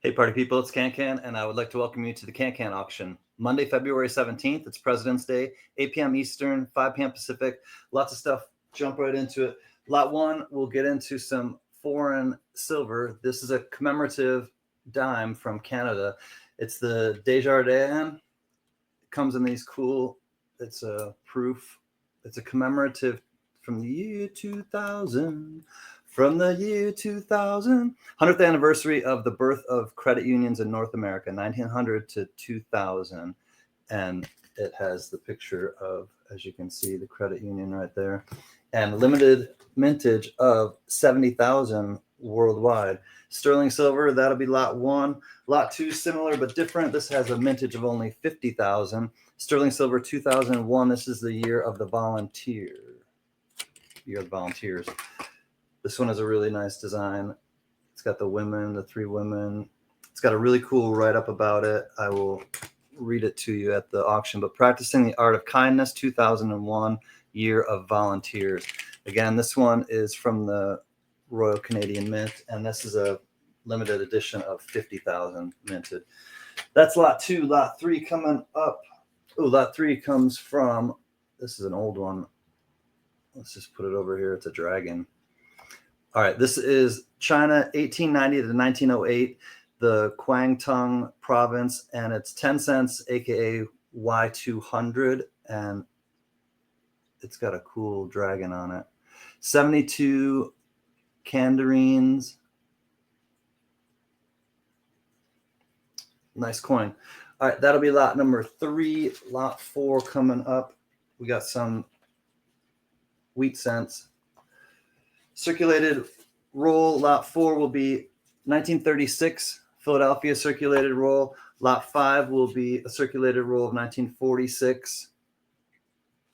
Hey, party people, it's Can, and I would like to welcome you to the Can auction. Monday, February 17th, it's President's Day, 8 p.m. Eastern, 5 p.m. Pacific. Lots of stuff, jump right into it. Lot one, we'll get into some foreign silver. This is a commemorative dime from Canada. It's the Desjardins. It comes in these cool, it's a proof. It's a commemorative from the year 2000. From the year 2000, 100th anniversary of the birth of credit unions in North America, 1900 to 2000. And it has the picture of, as you can see, the credit union right there. And limited mintage of 70,000 worldwide. Sterling silver, that'll be lot one. Lot two, similar but different. This has a mintage of only 50,000. Sterling silver 2001, this is the year of the volunteer. Year of the volunteers. This one has a really nice design. It's got the women, the three women. It's got a really cool write-up about it. I will read it to you at the auction. But Practicing the Art of Kindness, 2001, Year of Volunteers. Again, this one is from the Royal Canadian Mint, and this is a limited edition of 50,000 minted. That's lot two. Lot three coming up. Oh, lot three comes from, this is an old one. Let's just put it over here. It's a dragon. All right, this is China, 1890 to 1908, the Kwang Tung province, and it's 10 cents, aka Y200, and it's got a cool dragon on it. 72 candarines. Nice coin. All right, that'll be lot number three. Lot four coming up. We got some wheat cents. Circulated roll, lot four will be 1936, Philadelphia circulated roll. Lot five will be a circulated roll of 1946,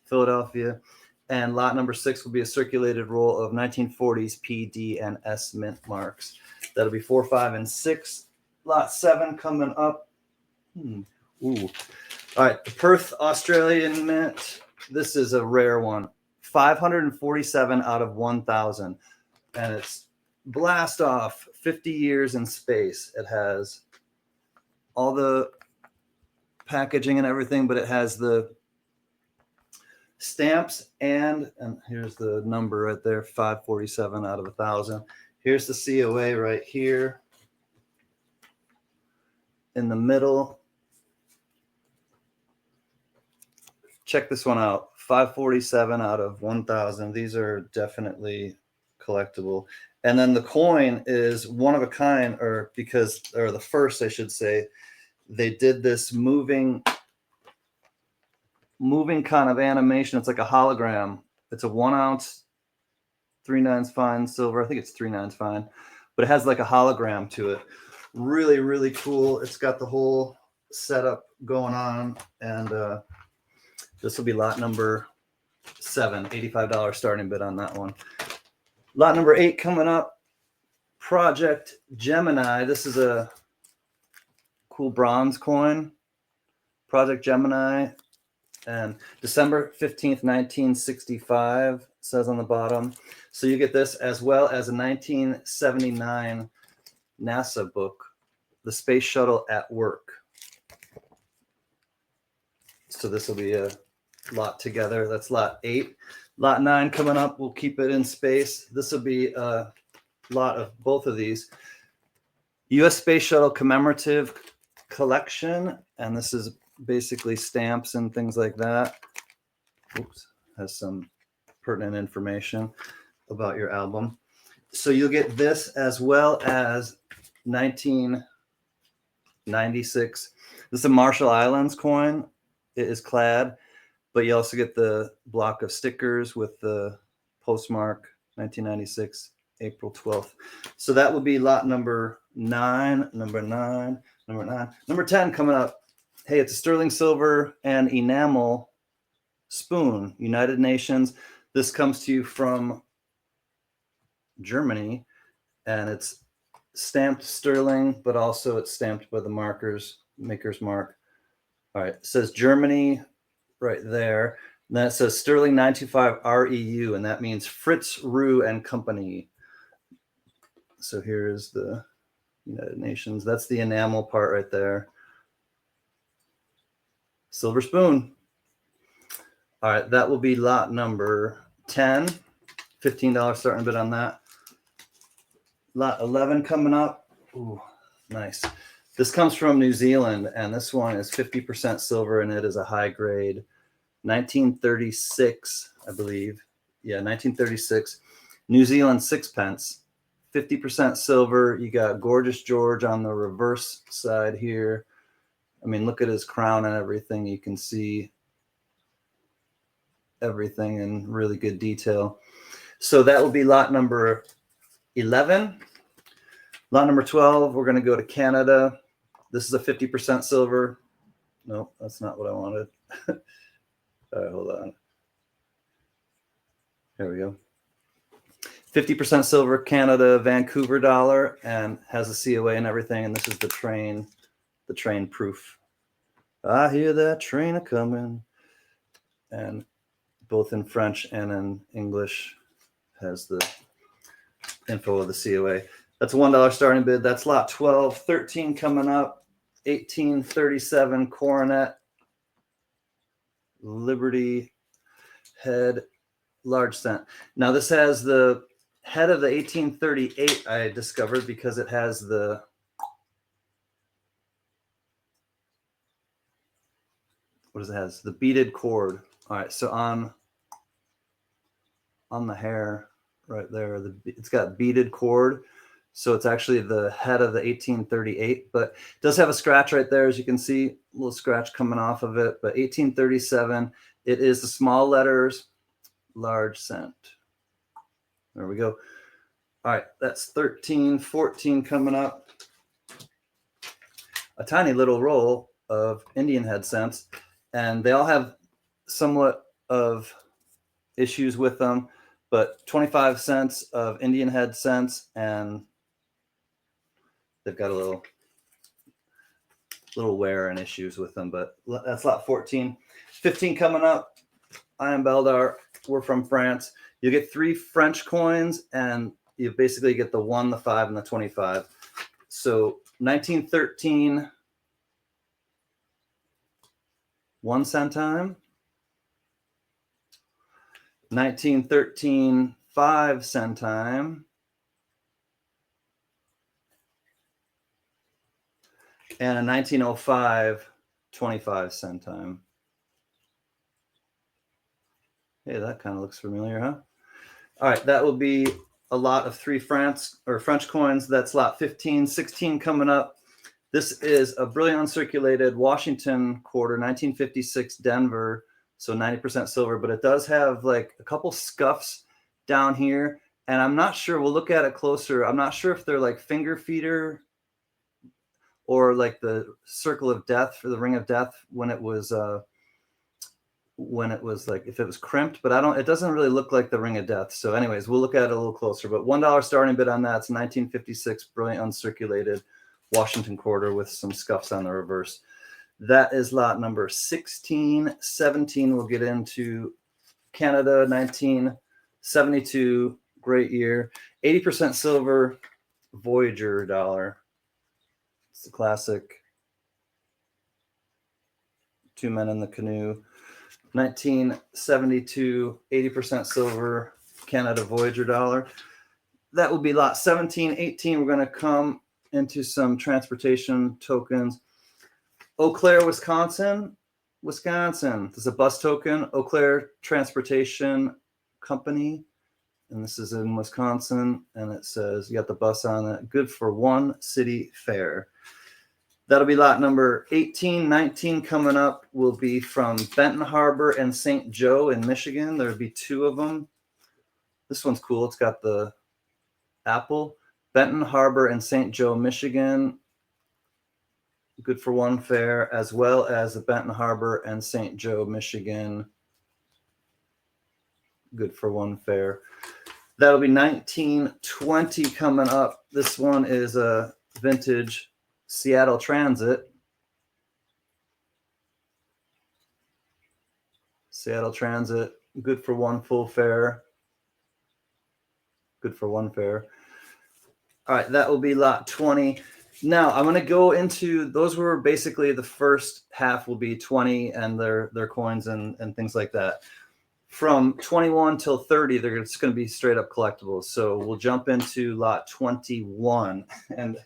Philadelphia. And lot number six will be a circulated roll of 1940s P, D, and S mint marks. That'll be 4, 5, and 6. Lot 7 coming up. Ooh. All right, the Perth Australian mint. This is a rare one. 547 out of 1,000, and it's blast off 50 years in space. It has all the packaging and everything, but it has the stamps and here's the number right there, 547 out of 1,000. Here's the COA right here in the middle. Check this one out. 547 out of 1,000. These are definitely collectible. And then the coin is one of a kind, or the first, I should say. They did this moving kind of animation. It's like a hologram. It's a 1 ounce, 3/9 fine silver. I think it's 3/9 fine, but it has like a hologram to it. Really, really cool. It's got the whole setup going on, and this will be lot number 7, $85 starting bid on that one. Lot number 8 coming up, Project Gemini. This is a cool bronze coin, Project Gemini, and December 15th, 1965, says on the bottom. So you get this as well as a 1979 NASA book, The Space Shuttle at Work. So this will be a lot together. That's lot 8. Lot 9 coming up. We'll keep it in space. This will be a lot of both of these. U.S. Space Shuttle Commemorative Collection, and this is basically stamps and things like that. Oops, has some pertinent information about your album. So you'll get this as well as 1996. This is a Marshall Islands coin. It is clad, but you also get the block of stickers with the postmark, 1996, April 12th. So that will be lot number 9, number 9. Number 10 coming up. Hey, it's a sterling silver and enamel spoon, United Nations. This comes to you from Germany, and it's stamped sterling, but also it's stamped by the maker's mark. All right, it says Germany right there. And then it says sterling 925 REU, and that means Fritz, Rue and Company. So here's the United Nations. That's the enamel part right there. Silver spoon. All right, that will be lot number 10. $15 starting bid on that. Lot 11 coming up. Ooh, nice. This comes from New Zealand, and this one is 50% silver, and it is a high grade. 1936, I believe. Yeah, 1936. New Zealand sixpence. 50% silver. You got Gorgeous George on the reverse side here. I mean, look at his crown and everything. You can see everything in really good detail. So that will be lot number 11. Lot number 12, we're going to go to Canada. This is a 50% silver. No, that's not what I wanted. All right, hold on. There we go. 50% silver, Canada, Vancouver dollar, and has a COA and everything. And this is the train proof. I hear that train a-coming. And both in French and in English has the info of the COA. That's a $1 starting bid. That's lot 12. 13 coming up. 1837 Coronet. Liberty head, large cent. Now this has the head of the 1838 I discovered because it has the the beaded cord. All right, so on the hair right there, it's got beaded cord. So it's actually the head of the 1838, but it does have a scratch right there, as you can see, a little scratch coming off of it. But 1837, it is the small letters, large cent. There we go. All right, that's 13, 14 coming up. A tiny little roll of Indian head cents, and they all have somewhat of issues with them, but 25 cents of Indian head cents, and they've got a little wear and issues with them, but that's lot 14. 15 coming up. I am Beldar. We're from France. You get 3 French coins, and you basically get the 1, the 5, and the 25. So 1913, 1 centime. 1913, 5 centime. And a 1905, 25 centime. Hey, that kind of looks familiar, huh? All right, that will be a lot of 3 French coins. That's lot 15. 16 coming up. This is a brilliant uncirculated Washington quarter, 1956 Denver, so 90% silver, but it does have like a couple scuffs down here, and I'm not sure, we'll look at it closer. I'm not sure if they're like finger feeder or like the circle of death or the ring of death when it was like, if it was crimped, but it doesn't really look like the ring of death. So anyways, we'll look at it a little closer, but $1 starting bid on that. It's 1956 brilliant uncirculated Washington quarter with some scuffs on the reverse. That is lot number 16. 17, we'll get into Canada, 1972, great year. 80% silver, Voyager dollar. It's the classic 2 men in the canoe. 1972, 80% silver, Canada Voyager dollar. That will be lot 17. 18, we're going to come into some transportation tokens. Eau Claire, Wisconsin. This is a bus token, Eau Claire Transportation Company. And this is in Wisconsin. And it says, you got the bus on it. Good for 1 city fare. That'll be lot number 18. 19 coming up will be from Benton Harbor and St. Joe in Michigan. There'll be 2 of them. This one's cool. It's got the apple. Benton Harbor and St. Joe, Michigan. Good for 1 fare, as well as the Benton Harbor and St. Joe, Michigan. Good for 1 fare. That'll be 1920 coming up. This one is a vintage Seattle Transit. Seattle Transit, good for 1 full fare. Good for 1 fare. All right, that will be lot 20. Now I'm going to go into, those were basically the first half will be 20 and their coins and things like that. From 21 till 30, they're just going to be straight up collectibles. So we'll jump into lot 21, and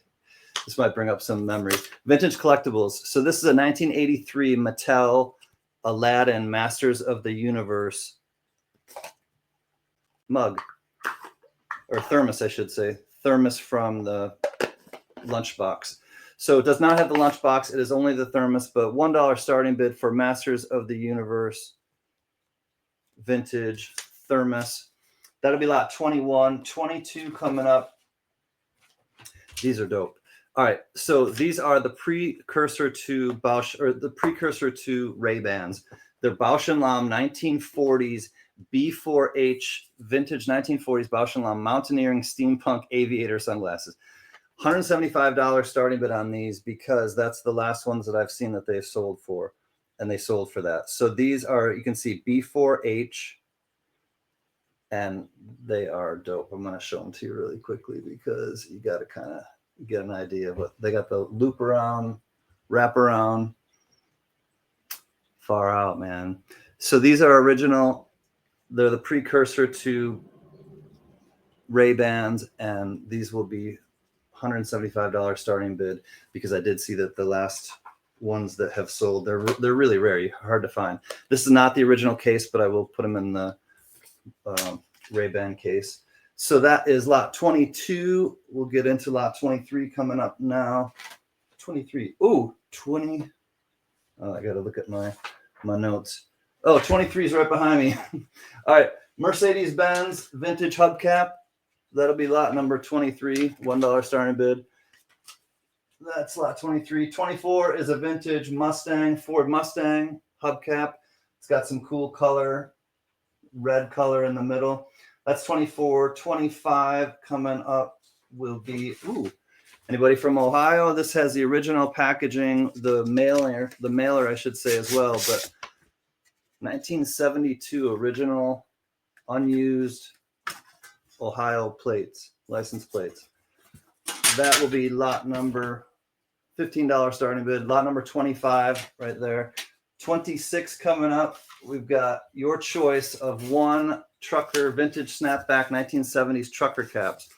this might bring up some memories. Vintage collectibles. So this is a 1983 Mattel Aladdin Masters of the Universe mug, or thermos, I should say. Thermos from the lunchbox. So it does not have the lunchbox. It is only the thermos, but $1 starting bid for Masters of the Universe vintage thermos. That'll be lot 21. 22 coming up. These are dope. All right, so these are the precursor to Bausch, or the precursor to Ray-Bans. They're Bausch & Lomb 1940s B4H vintage 1940s Bausch & Lomb mountaineering steampunk aviator sunglasses. $175 starting bid on these because that's the last ones that I've seen that they've sold for, and they sold for that. So these are, you can see B4H, and they are dope. I'm going to show them to you really quickly because you got to kind of get an idea of what they got. The loop around, wrap around, far out, man. So these are original. They're the precursor to Ray-Bans, and these will be $175 starting bid because I did see that the last ones that have sold, they're really rare, hard to find. This is not the original case, but I will put them in the Ray-Ban case. So that is lot 22. We'll get into lot 23 coming up now. 23. Ooh, 20. Oh, I got to look at my notes. Oh, 23 is right behind me. All right, Mercedes-Benz vintage hubcap. That'll be lot number 23, $1 starting bid. That's lot 23. 24 is a vintage Mustang, Ford Mustang hubcap. It's got some cool color, red color in the middle. That's 24. 25 coming up will be, ooh, anybody from Ohio? This has the original packaging, the mailer I should say as well, but 1972 original unused Ohio plates, license plates. That will be lot number $15 starting bid. Lot number 25 right there. 26 coming up. We've got your choice of one trucker vintage snapback 1970s trucker caps.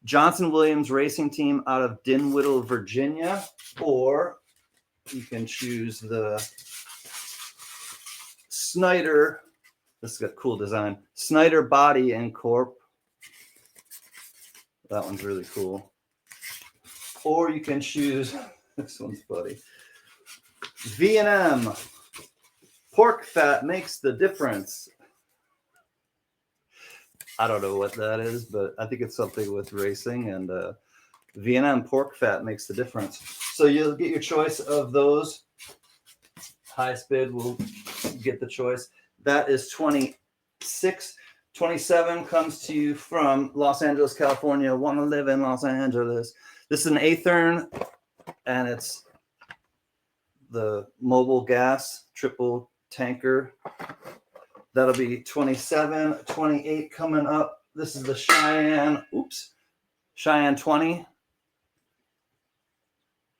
Johnson Williams Racing Team out of Dinwiddle, Virginia, or you can choose the Snyder. This has got cool design. Snyder Body and Corp. That one's really cool. Or you can choose, this one's funny. V&M. Pork fat makes the difference. I don't know what that is, but I think it's something with racing, and V&M pork fat makes the difference. So you'll get your choice of those. Highest bid will get the choice. That is 26. 27 comes to you from Los Angeles, California. Want to live in Los Angeles. This is an Athearn, and it's the mobile gas triple tanker. That'll be 27. 28 coming up. This is the Cheyenne 20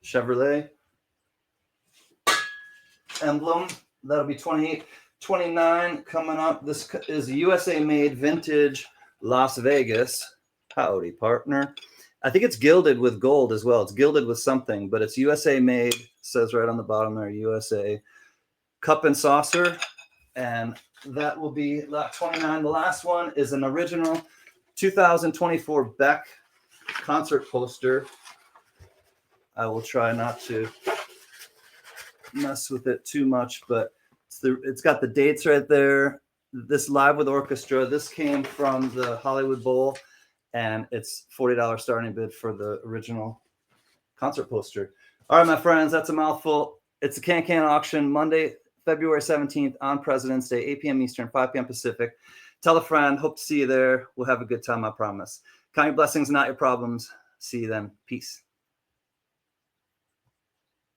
Chevrolet emblem. That'll be 28. 29 coming up. This is USA made vintage Las Vegas. Howdy, partner. I think it's gilded with gold as well. It's gilded with something, but it's USA made. It says right on the bottom there, USA. Cup and saucer, and that will be lot 29. The last one is an original 2024 Beck concert poster. I will try not to mess with it too much, but it's got the dates right there. This live with orchestra. This came from the Hollywood Bowl, and it's $40 starting bid for the original concert poster. All right, my friends, that's a mouthful. It's a can auction Monday, February 17th on President's Day, 8 p.m. Eastern, 5 p.m. Pacific. Tell a friend. Hope to see you there. We'll have a good time, I promise. Count your blessings, not your problems. See you then. Peace.